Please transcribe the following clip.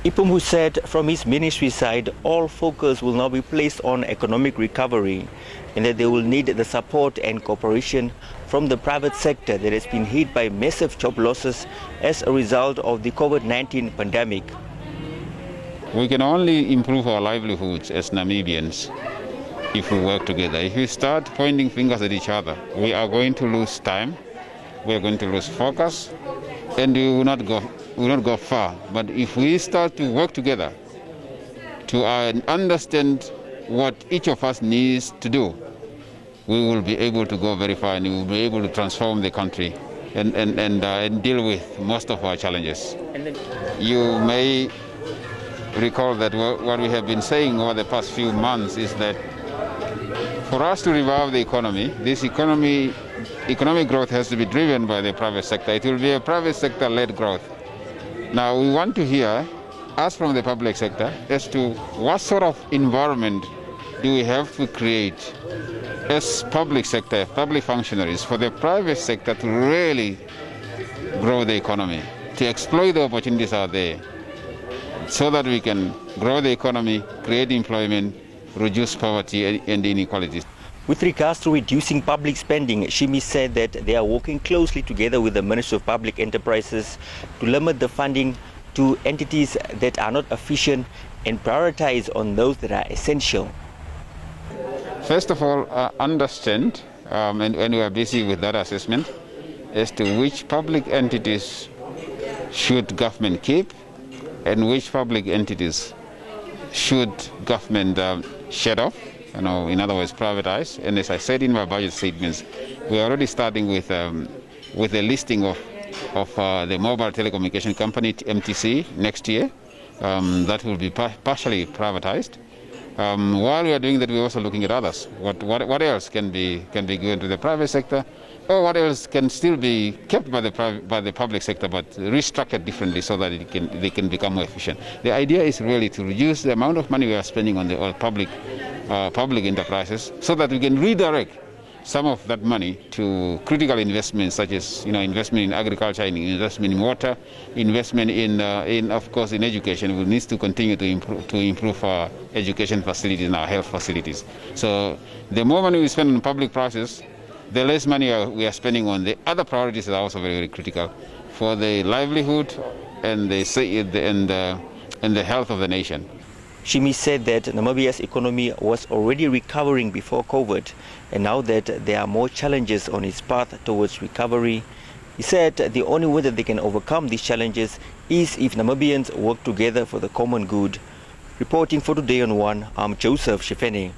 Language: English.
Ipumbu said from his ministry side, all focus will now be placed on economic recovery and that they will need the support and cooperation from the private sector that has been hit by massive job losses as a result of the COVID-19 pandemic. We can only improve our livelihoods as Namibians if we work together. If we start pointing fingers at each other, we are going to lose time, we are going to lose focus, and we will not go far. But if we start to work together to understand what each of us needs to do, we will be able to go very far and we will be able to transform the country and deal with most of our challenges. You may recall that what we have been saying over the past few months is that for us to revive the economy, this economic growth has to be driven by the private sector. It will be a private sector-led growth. Now we want to hear, ask from the public sector as to what sort of environment do we have to create as public sector, public functionaries, for the private sector to really grow the economy, to exploit the opportunities out there, so that we can grow the economy, create employment, reduce poverty and inequalities. With regards to reducing public spending, Shiimi said that they are working closely together with the Ministry of Public Enterprises to limit the funding to entities that are not efficient and prioritize on those that are essential. First of all, understand, and we are busy with that assessment, as to which public entities should government keep and which public entities should government shut off, in other words, privatize. And as I said in my budget statements, we are already starting with a listing of the mobile telecommunication company, MTC, next year. That will be partially privatized. While we are doing that, we're also looking at others. What else can be given to the private sector, or what else can still be kept by the public sector but restructured differently so that they can become more efficient. The idea is really to reduce the amount of money we are spending on the public enterprises, so that we can redirect some of that money to critical investments, such as investment in agriculture, investment in water, investment in of course in education. We need to continue to improve our education facilities and our health facilities. So the more money we spend on public prices, the less money we are spending on the other priorities that are also very, very critical for the livelihood and the health of the nation. Shiimi said that Namibia's economy was already recovering before COVID, and now that there are more challenges on its path towards recovery, he said the only way that they can overcome these challenges is if Namibians work together for the common good. Reporting for Today on One, I'm Joseph Shifene.